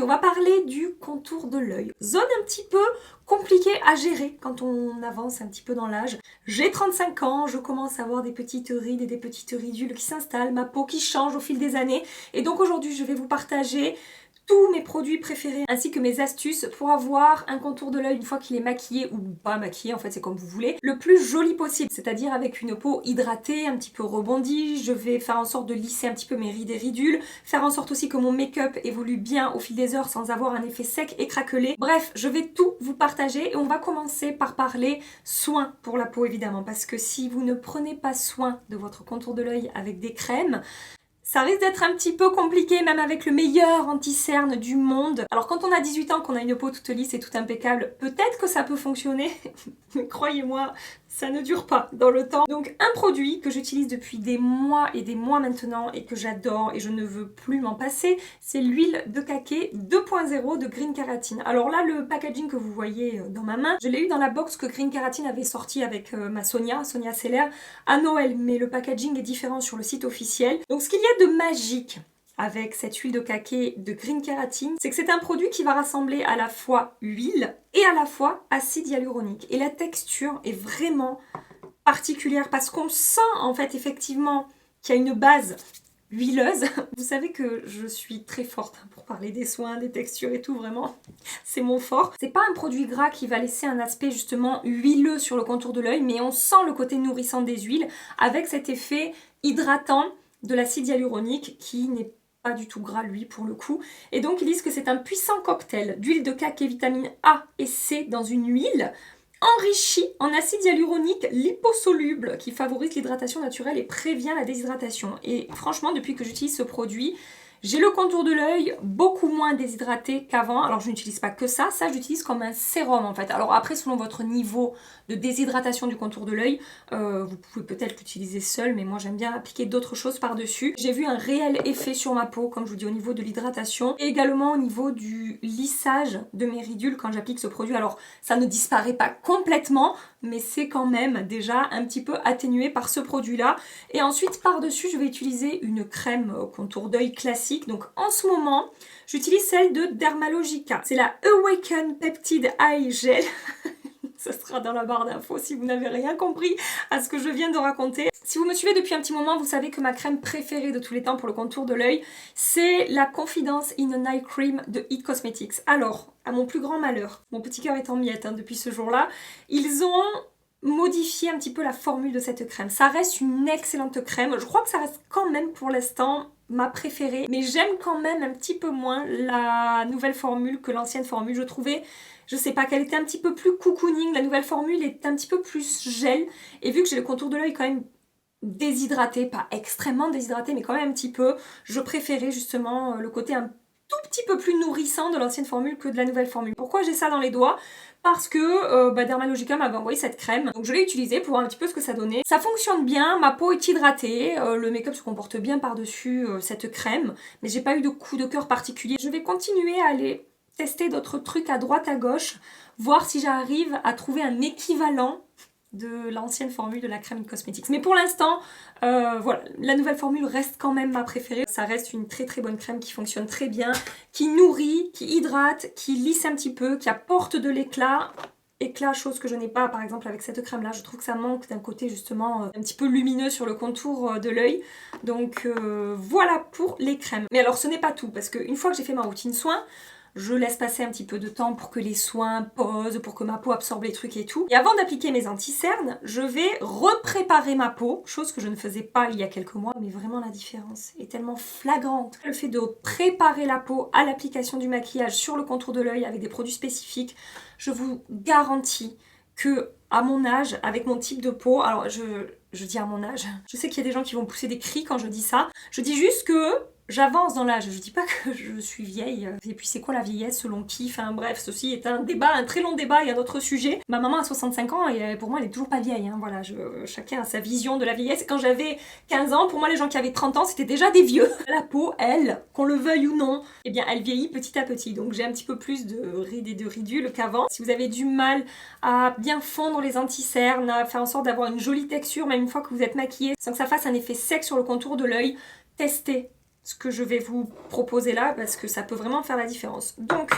on va parler du contour de l'œil. Zone un petit peu compliquée à gérer quand on avance un petit peu dans l'âge. J'ai 35 ans, je commence à avoir des petites rides et des petites ridules qui s'installent, ma peau qui change au fil des années. Et donc aujourd'hui, je vais vous partager tous mes produits préférés ainsi que mes astuces pour avoir un contour de l'œil une fois qu'il est maquillé ou pas maquillé, en fait c'est comme vous voulez, le plus joli possible, c'est-à-dire avec une peau hydratée, un petit peu rebondie. Je vais faire en sorte de lisser un petit peu mes rides et ridules, faire en sorte aussi que mon make-up évolue bien au fil des heures sans avoir un effet sec et craquelé. Bref, je vais tout vous partager et on va commencer par parler soins pour la peau évidemment, parce que si vous ne prenez pas soin de votre contour de l'œil avec des crèmes, ça risque d'être un petit peu compliqué, même avec le meilleur anti-cerne du monde. Alors quand on a 18 ans, qu'on a une peau toute lisse et toute impeccable, peut-être que ça peut fonctionner, mais croyez-moi, ça ne dure pas dans le temps. Donc un produit que j'utilise depuis des mois et des mois maintenant et que j'adore et je ne veux plus m'en passer, c'est l'huile de Kake 2.0 de Green Keratin. Alors là, le packaging que vous voyez dans ma main, je l'ai eu dans la box que Green Keratin avait sorti avec ma Sonia Seller à Noël, mais le packaging est différent sur le site officiel. Donc ce qu'il y a de magique avec cette huile de Kake de Green Keratin, c'est que c'est un produit qui va rassembler à la fois huile et à la fois acide hyaluronique. Et la texture est vraiment particulière parce qu'on sent en fait effectivement qu'il y a une base huileuse. Vous savez que je suis très forte pour parler des soins, des textures et tout, vraiment, c'est mon fort. C'est pas un produit gras qui va laisser un aspect justement huileux sur le contour de l'œil, mais on sent le côté nourrissant des huiles avec cet effet hydratant de l'acide hyaluronique qui n'est pas du tout gras lui pour le coup. Et donc ils disent que c'est un puissant cocktail d'huile de Kake, vitamine A et C dans une huile enrichie en acide hyaluronique liposoluble qui favorise l'hydratation naturelle et prévient la déshydratation. Et franchement, depuis que j'utilise ce produit, j'ai le contour de l'œil beaucoup moins déshydraté qu'avant. Alors je n'utilise pas que ça j'utilise comme un sérum en fait. Alors après, selon votre niveau de déshydratation du contour de l'œil, vous pouvez peut-être l'utiliser seul, mais moi j'aime bien appliquer d'autres choses par-dessus. J'ai vu un réel effet sur ma peau, comme je vous dis, au niveau de l'hydratation et également au niveau du lissage de mes ridules quand j'applique ce produit. Alors ça ne disparaît pas complètement, mais c'est quand même déjà un petit peu atténué par ce produit-là. Et ensuite, par-dessus, je vais utiliser une crème contour d'œil classique. Donc en ce moment, j'utilise celle de Dermalogica. C'est la Awaken Peptide Eye Gel. Ça sera dans la barre d'infos si vous n'avez rien compris à ce que je viens de raconter. Si vous me suivez depuis un petit moment, vous savez que ma crème préférée de tous les temps pour le contour de l'œil, c'est la Confidence in an Eye Cream de It Cosmetics. Alors, à mon plus grand malheur, mon petit cœur est en miettes depuis ce jour-là, ils ont modifié un petit peu la formule de cette crème. Ça reste une excellente crème. Je crois que ça reste quand même pour l'instant ma préférée, mais j'aime quand même un petit peu moins la nouvelle formule que l'ancienne formule. Je trouvais, je sais pas, qu'elle était un petit peu plus cocooning. La nouvelle formule est un petit peu plus gel, et vu que j'ai le contour de l'œil quand même déshydraté, pas extrêmement déshydraté, mais quand même un petit peu, je préférais justement le côté un tout petit peu plus nourrissant de l'ancienne formule que de la nouvelle formule. Pourquoi j'ai ça dans les doigts ? Parce que Dermalogica m'avait envoyé cette crème, donc je l'ai utilisée pour voir un petit peu ce que ça donnait. Ça fonctionne bien, ma peau est hydratée, le make-up se comporte bien par-dessus cette crème, mais j'ai pas eu de coup de cœur particulier. Je vais continuer à aller tester d'autres trucs à droite à gauche, voir si j'arrive à trouver un équivalent de l'ancienne formule de la crème It Cosmetics. Mais pour l'instant, voilà, la nouvelle formule reste quand même ma préférée. Ça reste une très très bonne crème qui fonctionne très bien, qui nourrit, qui hydrate, qui lisse un petit peu, qui apporte de l'éclat. Éclat, chose que je n'ai pas par exemple avec cette crème là. Je trouve que ça manque d'un côté justement un petit peu lumineux sur le contour de l'œil. Donc voilà pour les crèmes. Mais alors ce n'est pas tout, parce qu'une fois que j'ai fait ma routine soin, je laisse passer un petit peu de temps pour que les soins posent, pour que ma peau absorbe les trucs et tout. Et avant d'appliquer mes anti-cernes, je vais repréparer ma peau, chose que je ne faisais pas il y a quelques mois, mais vraiment la différence est tellement flagrante. Le fait de préparer la peau à l'application du maquillage sur le contour de l'œil avec des produits spécifiques, je vous garantis que à mon âge, avec mon type de peau, alors je dis à mon âge, je sais qu'il y a des gens qui vont pousser des cris quand je dis ça, je dis juste que j'avance dans l'âge, je dis pas que je suis vieille. Et puis c'est quoi la vieillesse selon qui? Enfin bref, ceci est un débat, un très long débat et un autre sujet. Ma maman a 65 ans et pour moi elle est toujours pas vieille. Voilà, chacun a sa vision de la vieillesse. Quand j'avais 15 ans, pour moi les gens qui avaient 30 ans c'était déjà des vieux. La peau, elle, qu'on le veuille ou non, eh bien elle vieillit petit à petit. Donc j'ai un petit peu plus de rides et de ridules qu'avant. Si vous avez du mal à bien fondre les anti-cernes, à faire en sorte d'avoir une jolie texture, même une fois que vous êtes maquillée, sans que ça fasse un effet sec sur le contour de l'œil, testez ce que je vais vous proposer là parce que ça peut vraiment faire la différence. Donc,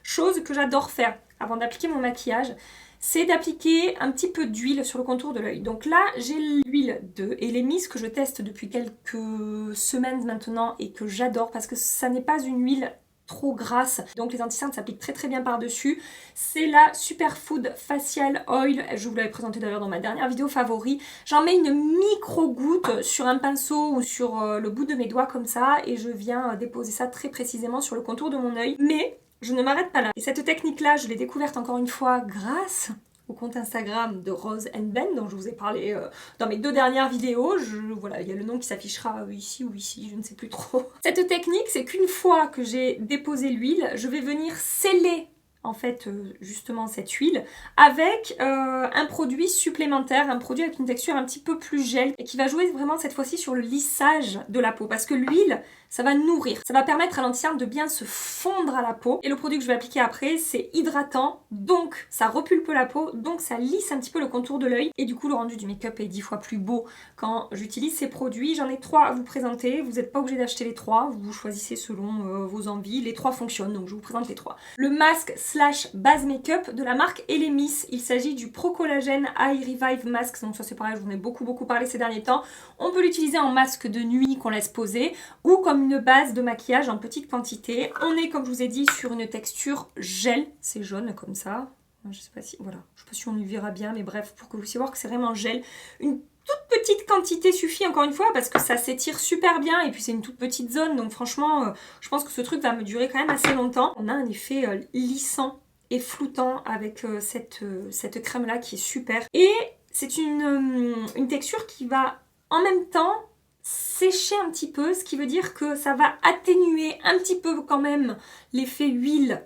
chose que j'adore faire avant d'appliquer mon maquillage, c'est d'appliquer un petit peu d'huile sur le contour de l'œil. Donc là, j'ai l'huile de Elemis que je teste depuis quelques semaines maintenant et que j'adore parce que ça n'est pas une huile trop grasse, donc les anti-cernes s'appliquent très très bien par-dessus. C'est la Superfood Facial Oil, je vous l'avais présenté d'ailleurs dans ma dernière vidéo favori. J'en mets une micro-goutte sur un pinceau ou sur le bout de mes doigts comme ça et je viens déposer ça très précisément sur le contour de mon œil. Mais je ne m'arrête pas là. Et cette technique-là, je l'ai découverte encore une fois grâce au compte Instagram de Rose Ben dont je vous ai parlé dans mes 2 dernières vidéos. Voilà, il y a le nom qui s'affichera ici ou ici, je ne sais plus trop. Cette technique, c'est qu'une fois que j'ai déposé l'huile, je vais venir sceller en fait justement cette huile avec un produit supplémentaire, un produit avec une texture un petit peu plus gel et qui va jouer vraiment cette fois-ci sur le lissage de la peau parce que l'huile ça va nourrir, ça va permettre à l'anti-cerne de bien se fondre à la peau et le produit que je vais appliquer après c'est hydratant donc ça repulpe la peau donc ça lisse un petit peu le contour de l'œil et du coup le rendu du make-up est 10 fois plus beau quand j'utilise ces produits. J'en ai 3 à vous présenter, vous n'êtes pas obligé d'acheter les 3, vous choisissez selon vos envies, les 3 fonctionnent donc je vous présente les 3. Le masque / base make-up de la marque Elemis, il s'agit du Pro Collagen Eye Revive Mask, donc ça c'est pareil, je vous en ai beaucoup parlé ces derniers temps. On peut l'utiliser en masque de nuit qu'on laisse poser ou comme une base de maquillage en petite quantité. On est comme je vous ai dit sur une texture gel, c'est jaune comme ça. Je sais pas si, voilà, je sais pas si on y verra bien, mais bref, pour que vous puissiez voir que c'est vraiment gel. Une toute petite quantité suffit encore une fois parce que ça s'étire super bien et puis c'est une toute petite zone donc franchement je pense que ce truc va me durer quand même assez longtemps. On a un effet lissant et floutant avec cette crème là qui est super et c'est une texture qui va en même temps sécher un petit peu, ce qui veut dire que ça va atténuer un petit peu quand même l'effet huile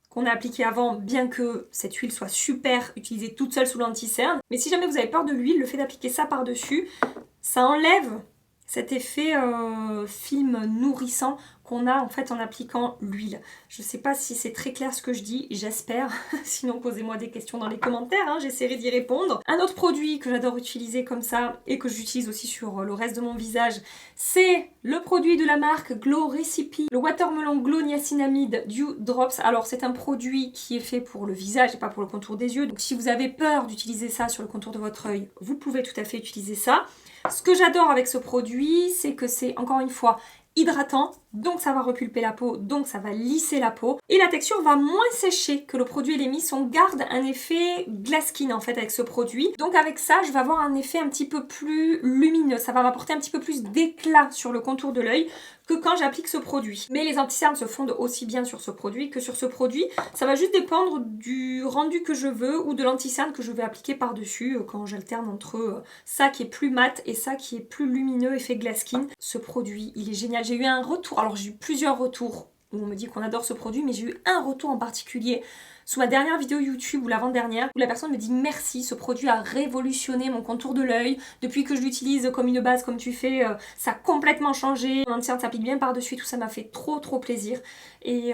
qu'on a appliqué avant, bien que cette huile soit super utilisée toute seule sous l'anti-cerne. Mais si jamais vous avez peur de l'huile, le fait d'appliquer ça par-dessus, ça enlève cet effet film nourrissant qu'on a en fait en appliquant l'huile. Je sais pas si c'est très clair ce que je dis, j'espère. Sinon posez-moi des questions dans les commentaires, hein, j'essaierai d'y répondre. Un autre produit que j'adore utiliser comme ça et que j'utilise aussi sur le reste de mon visage, c'est le produit de la marque Glow Recipe, le Watermelon Glow Niacinamide Dew Drops. Alors c'est un produit qui est fait pour le visage et pas pour le contour des yeux. Donc si vous avez peur d'utiliser ça sur le contour de votre œil, vous pouvez tout à fait utiliser ça. Ce que j'adore avec ce produit, c'est que c'est encore une fois hydratant, donc ça va repulper la peau, donc ça va lisser la peau et la texture va moins sécher que le produit Elemis. On garde un effet glass skin en fait avec ce produit, donc avec ça je vais avoir un effet un petit peu plus lumineux, ça va m'apporter un petit peu plus d'éclat sur le contour de l'œil que quand j'applique ce produit. Mais les anti-cernes se fondent aussi bien sur ce produit que sur ce produit, ça va juste dépendre du rendu que je veux ou de l'anti-cerne que je vais appliquer par dessus quand j'alterne entre ça qui est plus mat et ça qui est plus lumineux effet glass skin. Ce produit il est génial, j'ai eu un retour, alors j'ai eu plusieurs retours où on me dit qu'on adore ce produit, mais j'ai eu un retour en particulier sous ma dernière vidéo YouTube ou l'avant-dernière où la personne me dit merci, ce produit a révolutionné mon contour de l'œil, depuis que je l'utilise comme une base comme tu fais, ça a complètement changé, mon anti-cerne s'applique bien par-dessus, tout ça m'a fait trop plaisir et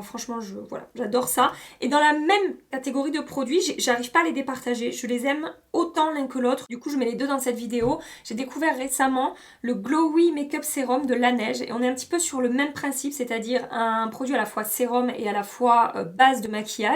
franchement voilà, j'adore ça. Et dans la même catégorie de produits, j'arrive pas à les départager, je les aime autant l'un que l'autre, du coup je mets les deux dans cette vidéo. J'ai découvert récemment le Glowy Makeup Serum de Laneige et on est un petit peu sur le même principe, c'est-à-dire un produit à la fois sérum et à la fois base de maquillage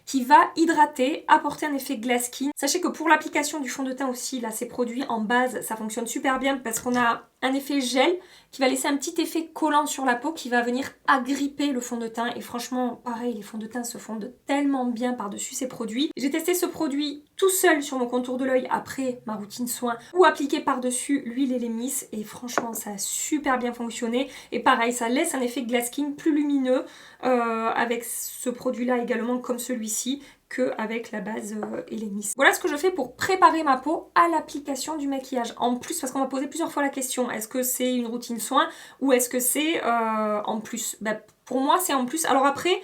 qui va hydrater, apporter un effet glass skin. Sachez que pour l'application du fond de teint aussi, là ces produits en base, ça fonctionne super bien parce qu'on a un effet gel qui va laisser un petit effet collant sur la peau qui va venir agripper le fond de teint et franchement pareil, les fonds de teint se fondent tellement bien par-dessus ces produits. J'ai testé ce produit tout seul sur mon contour de l'œil après ma routine soin ou appliqué par-dessus l'huile Elemis et franchement ça a super bien fonctionné et pareil ça laisse un effet glass skin plus lumineux avec ce produit là également comme celui-ci qu'avec la base Elemis. Voilà ce que je fais pour préparer ma peau à l'application du maquillage. En plus, parce qu'on m'a posé plusieurs fois la question, est-ce que c'est une routine soin ou est-ce que c'est en plus? Bah, pour moi, c'est en plus. Alors après,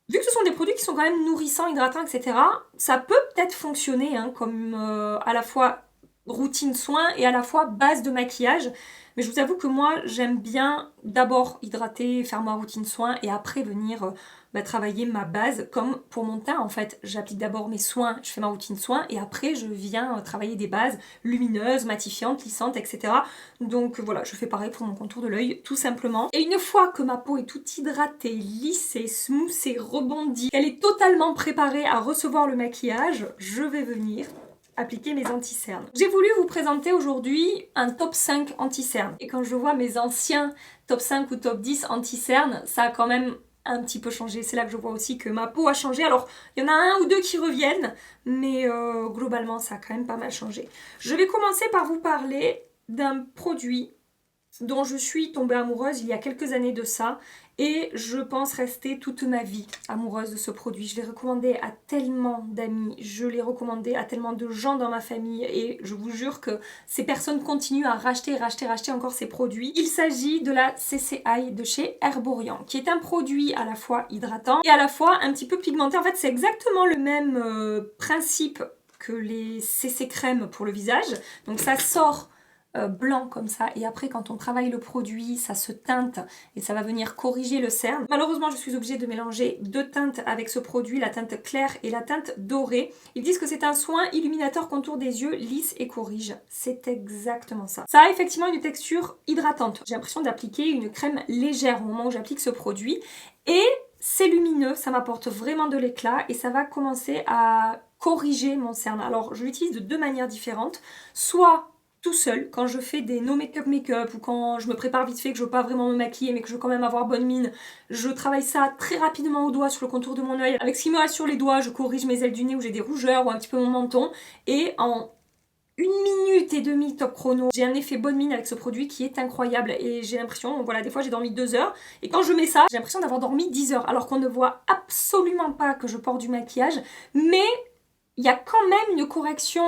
vu que ce sont des produits qui sont quand même nourrissants, hydratants, etc., ça peut peut-être fonctionner hein, comme à la fois routine soin et à la fois base de maquillage. Mais je vous avoue que moi, j'aime bien d'abord hydrater, faire ma routine soin et après venir travailler ma base. Comme pour mon teint, en fait, j'applique d'abord mes soins, je fais ma routine soin et après je viens travailler des bases lumineuses, matifiantes, lissantes, etc. Donc voilà, je fais pareil pour mon contour de l'œil, tout simplement. Et une fois que ma peau est toute hydratée, lissée, smoothée, rebondie, qu'elle est totalement préparée à recevoir le maquillage, je vais venir appliquer mes anti-cernes. J'ai voulu vous présenter aujourd'hui un top 5 anti-cernes. Et quand je vois mes anciens top 5 ou top 10 anti-cernes, ça a quand même un petit peu changé. C'est là que je vois aussi que ma peau a changé. Alors, il y en a un ou deux qui reviennent, mais globalement, ça a quand même pas mal changé. Je vais commencer par vous parler d'un produit dont je suis tombée amoureuse il y a quelques années de ça et je pense rester toute ma vie amoureuse de ce produit. Je l'ai recommandé à tellement d'amis, je l'ai recommandé à tellement de gens dans ma famille et je vous jure que ces personnes continuent à racheter encore ces produits. Il s'agit de la CCI de chez Herborian qui est un produit à la fois hydratant et à la fois un petit peu pigmenté. En fait, c'est exactement le même principe que les CC crème pour le visage. Donc ça sort blanc comme ça et après quand on travaille le produit ça se teinte et ça va venir corriger le cerne. Malheureusement je suis obligée de mélanger deux teintes avec ce produit, la teinte claire et la teinte dorée. Ils disent que c'est un soin illuminateur contour des yeux, lisse et corrige. C'est exactement ça. Ça a effectivement une texture hydratante. J'ai l'impression d'appliquer une crème légère au moment où j'applique ce produit et c'est lumineux, ça m'apporte vraiment de l'éclat et ça va commencer à corriger mon cerne. Alors je l'utilise de deux manières différentes, soit tout seul, quand je fais des no make-up ou quand je me prépare vite fait, que je veux pas vraiment me maquiller mais que je veux quand même avoir bonne mine, je travaille ça très rapidement au doigt sur le contour de mon œil. Avec ce qui me reste sur les doigts, je corrige mes ailes du nez où j'ai des rougeurs ou un petit peu mon menton et en 1 minute et demie top chrono, j'ai un effet bonne mine avec ce produit qui est incroyable et j'ai l'impression, voilà, des fois j'ai dormi 2 heures et quand je mets ça, j'ai l'impression d'avoir dormi 10 heures alors qu'on ne voit absolument pas que je porte du maquillage mais il y a quand même une correction.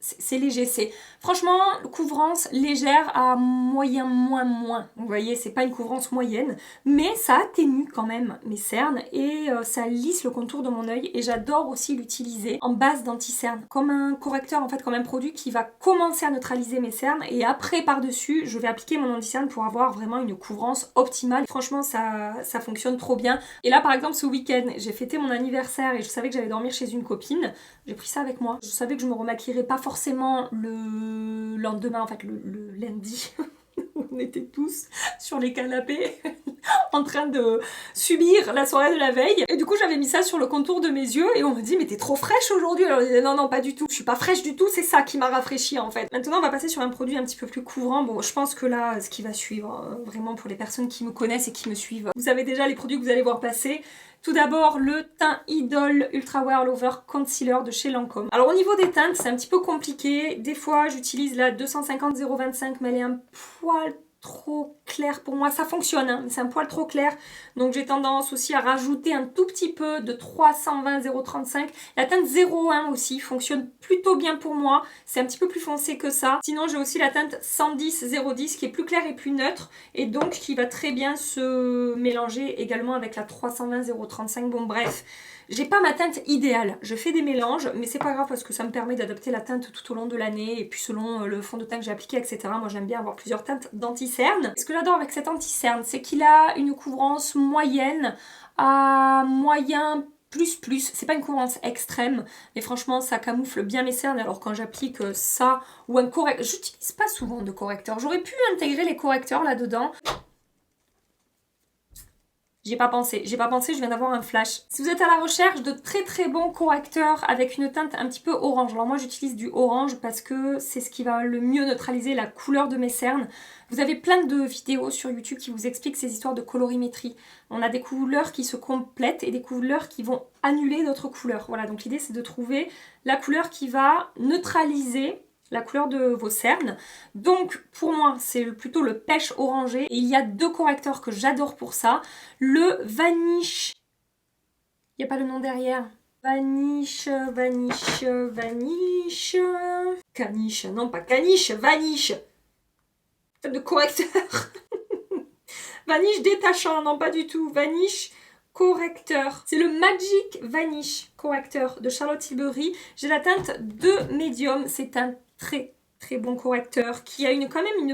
C'est léger, c'est franchement couvrance légère à moyen moins. Vous voyez, c'est pas une couvrance moyenne, mais ça atténue quand même mes cernes et ça lisse le contour de mon œil et j'adore aussi l'utiliser en base d'anti-cernes, comme un correcteur en fait, comme un produit qui va commencer à neutraliser mes cernes et après par-dessus, je vais appliquer mon anti-cerne pour avoir vraiment une couvrance optimale. Franchement, ça fonctionne trop bien. Et là par exemple, ce week-end, j'ai fêté mon anniversaire et je savais que j'allais dormir chez une copine. J'ai pris ça avec moi. Je savais que je me remaquillerais pas forcément le lendemain, en fait le lundi. On était tous sur les canapés en train de subir la soirée de la veille. Et du coup j'avais mis ça sur le contour de mes yeux et on me dit mais t'es trop fraîche aujourd'hui. Alors je disais non pas du tout, je suis pas fraîche du tout, c'est ça qui m'a rafraîchi en fait. Maintenant on va passer sur un produit un petit peu plus couvrant. Bon je pense que là ce qui va suivre, vraiment pour les personnes qui me connaissent et qui me suivent, vous savez déjà les produits que vous allez voir passer. Tout d'abord, le teint Idol Ultra Wear Lover Concealer de chez Lancôme. Alors au niveau des teintes, c'est un petit peu compliqué. Des fois, j'utilise la 250-025, mais elle est un poil trop clair pour moi. Ça fonctionne, hein, mais c'est un poil trop clair. Donc j'ai tendance aussi à rajouter un tout petit peu de 320-035. La teinte 01 aussi fonctionne plutôt bien pour moi. C'est un petit peu plus foncé que ça. Sinon j'ai aussi la teinte 110-010 qui est plus claire et plus neutre. Et donc qui va très bien se mélanger également avec la 320-035. Bon bref. J'ai pas ma teinte idéale, je fais des mélanges, mais c'est pas grave parce que ça me permet d'adapter la teinte tout au long de l'année et puis selon le fond de teint que j'ai appliqué, etc. Moi j'aime bien avoir plusieurs teintes d'anti-cerne. Ce que j'adore avec cet anti-cerne, c'est qu'il a une couvrance moyenne à moyen plus. C'est pas une couvrance extrême, mais franchement ça camoufle bien mes cernes. Alors quand j'applique ça ou un correcteur, j'utilise pas souvent de correcteur. J'aurais pu intégrer les correcteurs là-dedans. J'ai pas pensé, je viens d'avoir un flash. Si vous êtes à la recherche de très bons correcteurs avec une teinte un petit peu orange, alors moi j'utilise du orange parce que c'est ce qui va le mieux neutraliser la couleur de mes cernes. Vous avez plein de vidéos sur YouTube qui vous expliquent ces histoires de colorimétrie. On a des couleurs qui se complètent et des couleurs qui vont annuler d'autres couleurs. Voilà, donc l'idée c'est de trouver la couleur qui va neutraliser la couleur de vos cernes. Donc pour moi c'est plutôt le pêche orangé et il y a deux correcteurs que j'adore pour ça. Le Vanish, il n'y a pas le nom derrière. Vanish, Caniche, non pas Caniche, Vanish. De correcteur. Vanish détachant, non pas du tout. Vanish correcteur. C'est le Magic Vanish correcteur de Charlotte Tilbury. J'ai la teinte 2 médium, c'est un très très bon correcteur qui a quand même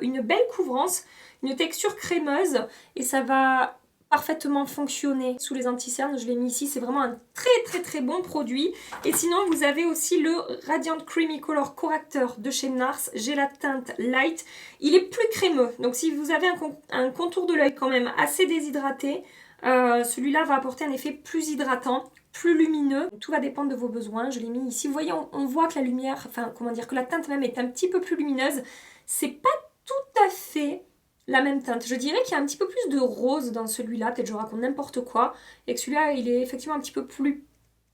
une belle couvrance, une texture crémeuse et ça va parfaitement fonctionner sous les anti-cernes. Je l'ai mis ici, c'est vraiment un très bon produit. Et sinon vous avez aussi le Radiant Creamy Color Corrector de chez NARS. J'ai la teinte Light, il est plus crémeux, donc si vous avez un contour de l'œil quand même assez déshydraté, celui-là va apporter un effet plus hydratant, plus lumineux. Tout va dépendre de vos besoins. Je l'ai mis ici. Vous voyez, on voit que la lumière, enfin comment dire, que la teinte même est un petit peu plus lumineuse. C'est pas tout à fait la même teinte. Je dirais qu'il y a un petit peu plus de rose dans celui-là. Peut-être je raconte n'importe quoi. Et que celui-là, il est effectivement un petit peu plus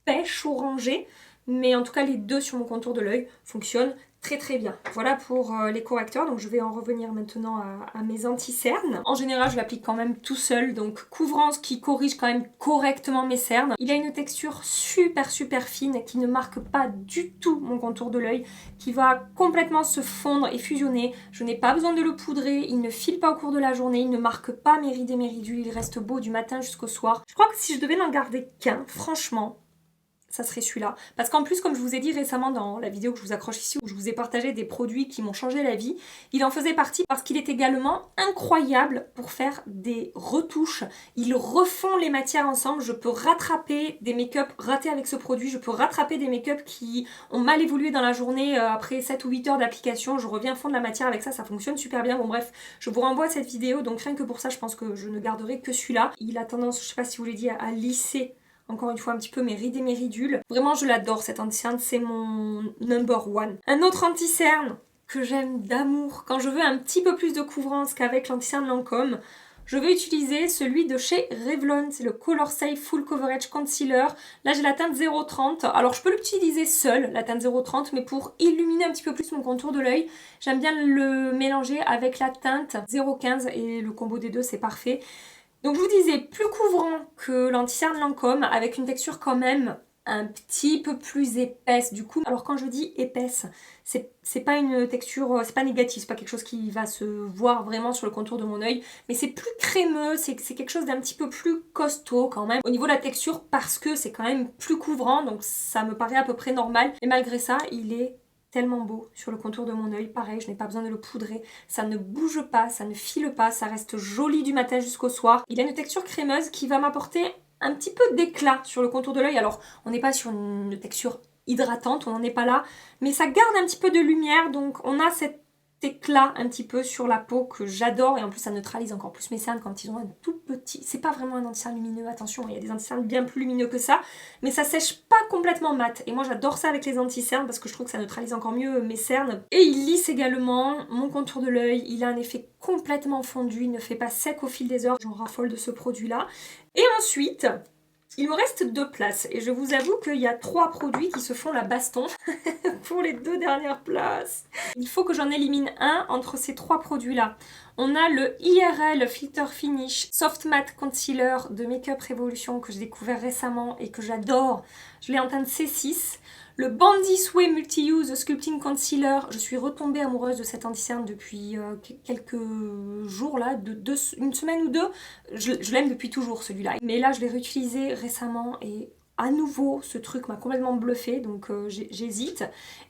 pêche orangé. Mais en tout cas, les deux sur mon contour de l'œil fonctionnent très bien. Voilà pour les correcteurs, donc je vais en revenir maintenant à mes anti-cernes. En général, je l'applique quand même tout seul, donc couvrance qui corrige quand même correctement mes cernes. Il a une texture super fine qui ne marque pas du tout mon contour de l'œil, qui va complètement se fondre et fusionner. Je n'ai pas besoin de le poudrer, il ne file pas au cours de la journée, il ne marque pas mes rides et mes ridules, il reste beau du matin jusqu'au soir. Je crois que si je devais n'en garder qu'un, franchement, ça serait celui-là. Parce qu'en plus, comme je vous ai dit récemment dans la vidéo que je vous accroche ici, où je vous ai partagé des produits qui m'ont changé la vie, il en faisait partie parce qu'il est également incroyable pour faire des retouches. Ils refont les matières ensemble. Je peux rattraper des make-up ratés avec ce produit. Je peux rattraper des make-up qui ont mal évolué dans la journée après 7 ou 8 heures d'application. Je reviens fondre la matière avec ça, ça fonctionne super bien. Bon bref, je vous renvoie à cette vidéo. Donc rien que pour ça, je pense que je ne garderai que celui-là. Il a tendance, je sais pas si vous l'ai dit, à lisser encore une fois un petit peu mes rides et mes ridules. Vraiment je l'adore cet anti-cerne, c'est mon number one. Un autre anti-cerne que j'aime d'amour, quand je veux un petit peu plus de couvrance qu'avec l'anti-cerne Lancôme, je vais utiliser celui de chez Revlon, c'est le Color Safe Full Coverage Concealer. Là j'ai la teinte 030, alors je peux l'utiliser seule, la teinte 030, mais pour illuminer un petit peu plus mon contour de l'œil, j'aime bien le mélanger avec la teinte 015 et le combo des deux c'est parfait. Donc je vous disais, plus couvrant que l'anti-cerne Lancôme, avec une texture quand même un petit peu plus épaisse du coup. Alors quand je dis épaisse, c'est pas une texture, c'est pas négatif, c'est pas quelque chose qui va se voir vraiment sur le contour de mon œil, mais c'est plus crémeux, c'est quelque chose d'un petit peu plus costaud quand même au niveau de la texture parce que c'est quand même plus couvrant, donc ça me paraît à peu près normal. Et malgré ça, il est tellement beau sur le contour de mon œil, pareil, je n'ai pas besoin de le poudrer, ça ne bouge pas, ça ne file pas, ça reste joli du matin jusqu'au soir. Il a une texture crémeuse qui va m'apporter un petit peu d'éclat sur le contour de l'œil. Alors, on n'est pas sur une texture hydratante, on n'en est pas là, mais ça garde un petit peu de lumière, donc on a cet éclat un petit peu sur la peau que j'adore, et en plus ça neutralise encore plus mes cernes quand ils ont un tout petit, c'est pas vraiment un anti-cerne lumineux, attention, il y a des anti-cernes bien plus lumineux que ça, mais ça sèche pas complètement mat, et moi j'adore ça avec les anti-cernes parce que je trouve que ça neutralise encore mieux mes cernes, et il lisse également mon contour de l'œil, il a un effet complètement fondu, il ne fait pas sec au fil des heures, j'en raffole de ce produit là. Et ensuite, il me reste 2 places et je vous avoue qu'il y a 3 produits qui se font la baston pour les 2 dernières places. Il faut que j'en élimine un entre ces 3 produits-là. On a le IRL Filter Finish Soft Matte Concealer de Makeup Revolution que j'ai découvert récemment et que j'adore. Je l'ai en teinte C6. Le Bandis Way Multi-Use Sculpting Concealer, je suis retombée amoureuse de cet anti-cerne depuis quelques jours là, une semaine ou deux. Je l'aime depuis toujours celui-là. Mais là je l'ai réutilisé récemment et à nouveau ce truc m'a complètement bluffée, donc j'hésite.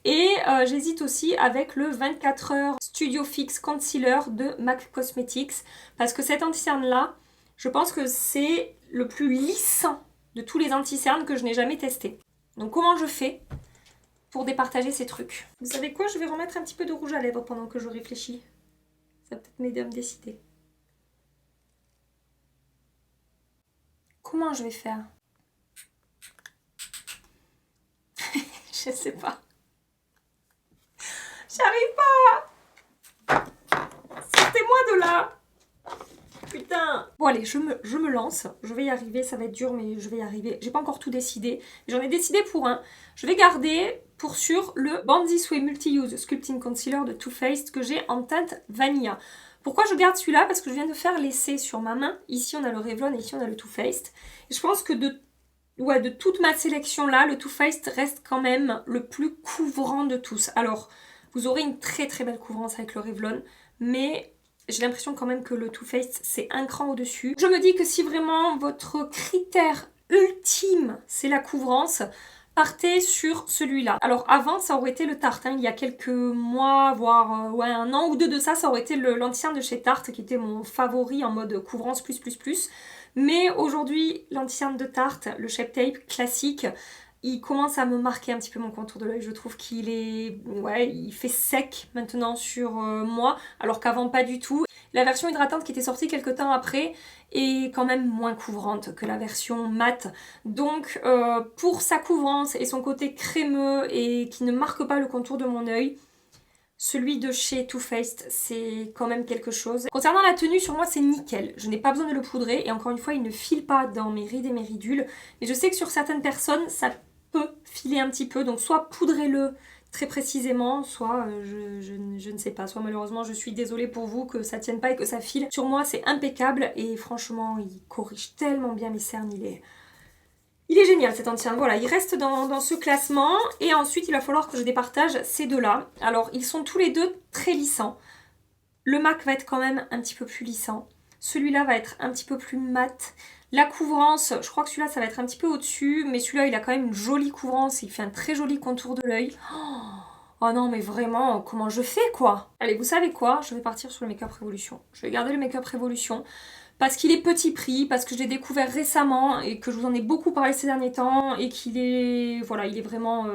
Et j'hésite aussi avec le 24 heures Studio Fix Concealer de MAC Cosmetics parce que cet anti-cerne là, je pense que c'est le plus lissant de tous les anti-cernes que je n'ai jamais testé. Donc comment je fais pour départager ces trucs? Vous savez quoi? Je vais remettre un petit peu de rouge à lèvres pendant que je réfléchis. Ça va peut-être m'aider à me décider. Comment je vais faire? Je sais pas. J'arrive pas! Sortez-moi de là! Putain! Bon allez, je me lance. Je vais y arriver, ça va être dur mais je vais y arriver. J'ai pas encore tout décidé. J'en ai décidé pour un. Je vais garder pour sûr le Bandis Way Multi-Use Sculpting Concealer de Too Faced que j'ai en teinte Vanilla. Pourquoi je garde celui-là? Parce que je viens de faire l'essai sur ma main. Ici on a le Revlon et ici on a le Too Faced. Et je pense que de toute ma sélection là, le Too Faced reste quand même le plus couvrant de tous. Alors, vous aurez une très belle couvrance avec le Revlon, mais j'ai l'impression quand même que le Too Faced c'est un cran au-dessus. Je me dis que si vraiment votre critère ultime c'est la couvrance, partez sur celui-là. Alors avant ça aurait été le Tarte, hein, il y a quelques mois, voire ouais, un an ou deux de ça, ça aurait été l'anti-cerne de chez Tarte qui était mon favori en mode couvrance plus. Mais aujourd'hui l'anti-cerne de Tarte, le Shape Tape classique, il commence à me marquer un petit peu mon contour de l'œil. Je trouve qu'il est, ouais, il fait sec maintenant sur moi, alors qu'avant pas du tout. La version hydratante qui était sortie quelques temps après est quand même moins couvrante que la version mat. Donc pour sa couvrance et son côté crémeux et qui ne marque pas le contour de mon œil, celui de chez Too Faced, c'est quand même quelque chose. Concernant la tenue, sur moi, c'est nickel. Je n'ai pas besoin de le poudrer. Et encore une fois, il ne file pas dans mes rides et mes ridules. Mais je sais que sur certaines personnes, ça peut filer un petit peu. Donc soit poudrez-le très précisément, soit je ne sais pas. Soit malheureusement, je suis désolée pour vous que ça tienne pas et que ça file. Sur moi, c'est impeccable. Et franchement, il corrige tellement bien mes cernes. Il est génial cet anti-cerne, voilà, il reste dans ce classement et ensuite il va falloir que je départage ces deux-là. Alors ils sont tous les deux très lissants. Le MAC va être quand même un petit peu plus lissant. Celui-là va être un petit peu plus mat. La couvrance, je crois que celui-là ça va être un petit peu au-dessus, mais celui-là il a quand même une jolie couvrance, il fait un très joli contour de l'œil. Oh non mais vraiment, comment je fais quoi? Allez, vous savez quoi? Je vais partir sur le Make-up Révolution. Je vais garder le Make-up Révolution. Parce qu'il est petit prix, parce que je l'ai découvert récemment et que je vous en ai beaucoup parlé ces derniers temps et qu'il est, voilà, il est vraiment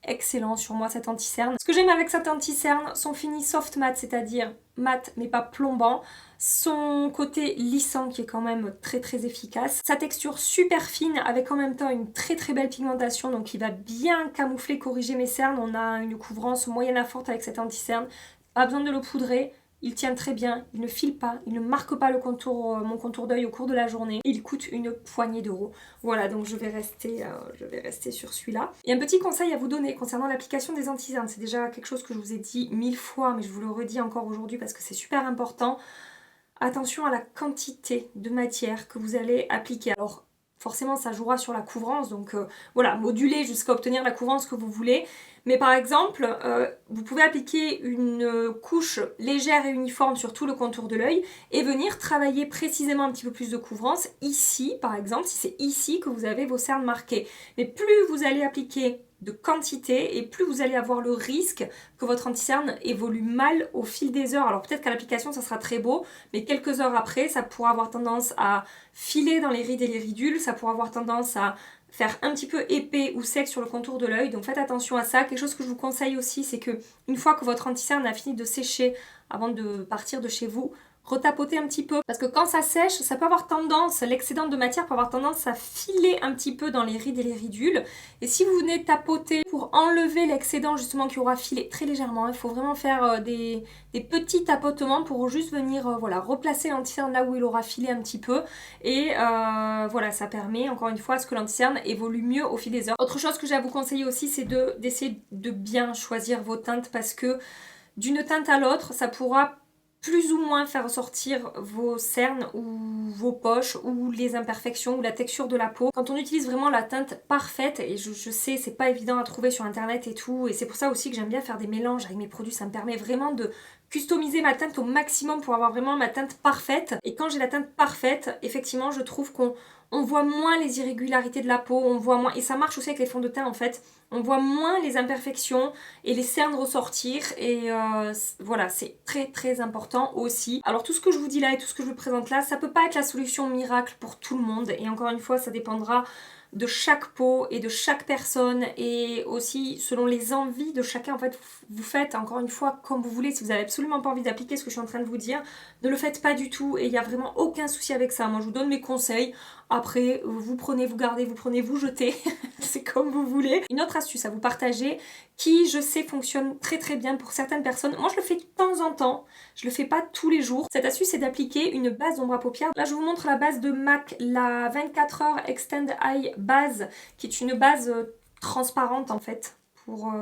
excellent sur moi cet anti-cerne. Ce que j'aime avec cet anti-cerne, son fini soft matte, c'est-à-dire mat mais pas plombant, son côté lissant qui est quand même très efficace, sa texture super fine avec en même temps une très belle pigmentation, donc il va bien camoufler, corriger mes cernes. On a une couvrance moyenne à forte avec cet anti-cerne, pas besoin de le poudrer. Il tient très bien, il ne file pas, il ne marque pas le contour, mon contour d'œil au cours de la journée. Il coûte une poignée d'euros. Voilà, donc je vais rester sur celui-là. Et un petit conseil à vous donner concernant l'application des anti-cernes. C'est déjà quelque chose que je vous ai dit 1000 fois, mais je vous le redis encore aujourd'hui parce que c'est super important. Attention à la quantité de matière que vous allez appliquer. Alors, forcément, ça jouera sur la couvrance, donc voilà, moduler jusqu'à obtenir la couvrance que vous voulez. Mais par exemple, vous pouvez appliquer une couche légère et uniforme sur tout le contour de l'œil et venir travailler précisément un petit peu plus de couvrance ici, par exemple, si c'est ici que vous avez vos cernes marquées. Mais plus vous allez appliquer de quantité et plus vous allez avoir le risque que votre anti-cerne évolue mal au fil des heures. Alors peut-être qu'à l'application ça sera très beau, mais quelques heures après ça pourra avoir tendance à filer dans les rides et les ridules, ça pourra avoir tendance à faire un petit peu épais ou sec sur le contour de l'œil, donc faites attention à ça. Quelque chose que je vous conseille aussi, c'est que une fois que votre anti-cerne a fini de sécher avant de partir de chez vous, retapoter un petit peu, parce que quand ça sèche, ça peut avoir tendance, l'excédent de matière peut avoir tendance à filer un petit peu dans les rides et les ridules, et si vous venez tapoter pour enlever l'excédent justement qui aura filé très légèrement, il faut vraiment faire des petits tapotements pour juste venir voilà, replacer l'anti-cerne là où il aura filé un petit peu, et voilà, ça permet encore une fois à ce que l'anti-cerne évolue mieux au fil des heures. Autre chose que j'ai à vous conseiller aussi, c'est d'essayer de bien choisir vos teintes, parce que d'une teinte à l'autre, ça pourra plus ou moins faire ressortir vos cernes ou vos poches ou les imperfections ou la texture de la peau. Quand on utilise vraiment la teinte parfaite, et je sais c'est pas évident à trouver sur internet et tout, et c'est pour ça aussi que j'aime bien faire des mélanges avec mes produits, ça me permet vraiment de customiser ma teinte au maximum pour avoir vraiment ma teinte parfaite. Et quand j'ai la teinte parfaite, effectivement je trouve qu'on voit moins les irrégularités de la peau, on voit moins, et ça marche aussi avec les fonds de teint en fait, on voit moins les imperfections et les cernes ressortir, et voilà, c'est très important aussi. Alors tout ce que je vous dis là et tout ce que je vous présente là, ça peut pas être la solution miracle pour tout le monde, et encore une fois ça dépendra de chaque peau et de chaque personne, et aussi selon les envies de chacun. En fait, vous faites encore une fois comme vous voulez. Si vous avez absolument pas envie d'appliquer ce que je suis en train de vous dire, ne le faites pas du tout, et il n'y a vraiment aucun souci avec ça. Moi je vous donne mes conseils, après vous prenez, vous gardez, vous prenez, vous jetez c'est comme vous voulez. Une autre astuce à vous partager qui je sais fonctionne très bien pour certaines personnes, moi je le fais de temps en temps, je le fais pas tous les jours. Cette astuce c'est d'appliquer une base d'ombre à paupières. Là je vous montre la base de MAC, la 24 heures Extend Eye base, qui est une base transparente en fait pour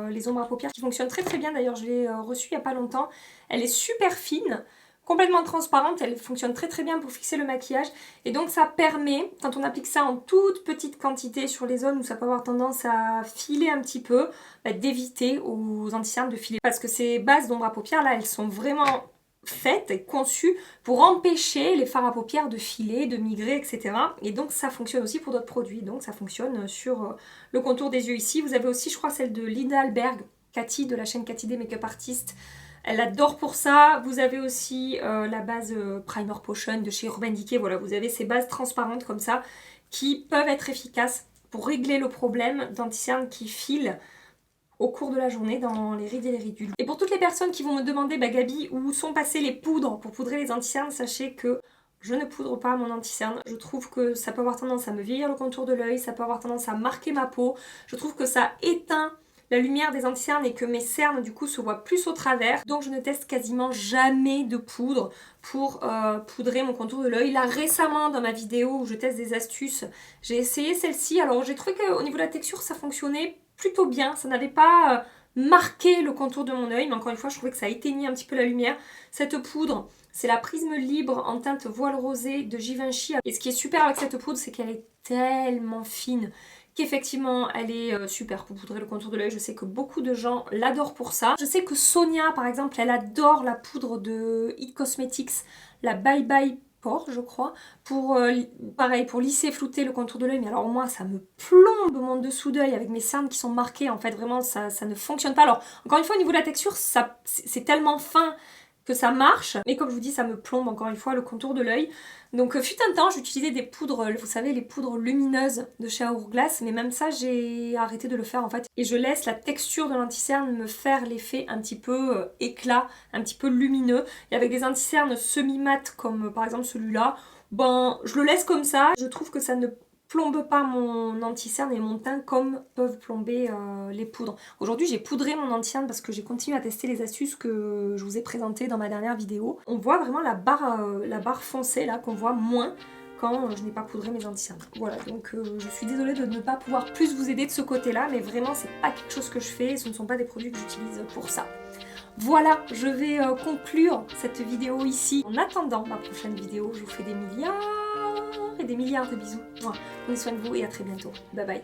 les ombres à paupières, qui fonctionne très bien. D'ailleurs je l'ai reçue il y a pas longtemps, elle est super fine, complètement transparente, elle fonctionne très bien pour fixer le maquillage, et donc ça permet, quand on applique ça en toute petite quantité sur les zones où ça peut avoir tendance à filer un petit peu, d'éviter aux anti-cernes de filer, parce que ces bases d'ombre à paupières là, elles sont vraiment faite et conçue pour empêcher les fards à paupières de filer, de migrer, etc. Et donc ça fonctionne aussi pour d'autres produits. Donc ça fonctionne sur le contour des yeux ici. Vous avez aussi, je crois, celle de Linda Alberg, Cathy de la chaîne Cathy D Makeup Artist. Elle adore pour ça. Vous avez aussi la base Primer Potion de chez Urban Decay. Voilà, vous avez ces bases transparentes comme ça qui peuvent être efficaces pour régler le problème d'anti-cerne qui file au cours de la journée dans les rides et les ridules. Et pour toutes les personnes qui vont me demander, bah Gabi, où sont passées les poudres pour poudrer les anti-cernes, sachez que je ne poudre pas mon anti-cerne. Je trouve que ça peut avoir tendance à me vieillir le contour de l'œil, ça peut avoir tendance à marquer ma peau. Je trouve que ça éteint la lumière des anti-cernes et que mes cernes du coup se voient plus au travers. Donc je ne teste quasiment jamais de poudre pour poudrer mon contour de l'œil. Là récemment dans ma vidéo où je teste des astuces, j'ai essayé celle-ci. Alors j'ai trouvé qu'au niveau de la texture ça fonctionnait plutôt bien. Ça n'avait pas marqué le contour de mon œil, mais encore une fois je trouvais que ça éteignait un petit peu la lumière. Cette poudre, c'est la Prisme Libre en teinte voile rosé de Givenchy. Et ce qui est super avec cette poudre, c'est qu'elle est tellement fine qu'effectivement elle est super pour poudrer le contour de l'œil. Je sais que beaucoup de gens l'adorent pour ça. Je sais que Sonia par exemple, elle adore la poudre de It Cosmetics, la Bye Bye Pore je crois, pour pareil, pour lisser et flouter le contour de l'œil. Mais alors moi ça me plombe mon dessous d'œil avec mes cernes qui sont marquées. En fait vraiment ça ne fonctionne pas. Alors encore une fois au niveau de la texture, c'est tellement fin que ça marche, mais comme je vous dis ça me plombe encore une fois le contour de l'œil. Donc fut un temps j'utilisais des poudres, vous savez les poudres lumineuses de chez Hourglass, mais même ça j'ai arrêté de le faire en fait, et je laisse la texture de l'anti-cerne me faire l'effet un petit peu éclat, un petit peu lumineux. Et avec des anti-cernes semi-mat comme par exemple celui-là, ben je le laisse comme ça. Je trouve que ça ne plombe pas mon anti-cerne et mon teint comme peuvent plomber les poudres. Aujourd'hui j'ai poudré mon anti-cerne parce que j'ai continué à tester les astuces que je vous ai présentées dans ma dernière vidéo. On voit vraiment la barre foncée là qu'on voit moins quand je n'ai pas poudré mes anti-cernes. Voilà, donc je suis désolée de ne pas pouvoir plus vous aider de ce côté là, mais vraiment c'est pas quelque chose que je fais, ce ne sont pas des produits que j'utilise pour ça. Voilà, je vais conclure cette vidéo ici. En attendant ma prochaine vidéo, je vous fais des milliards et des milliards de bisous. Prenez soin de vous et à très bientôt. Bye bye.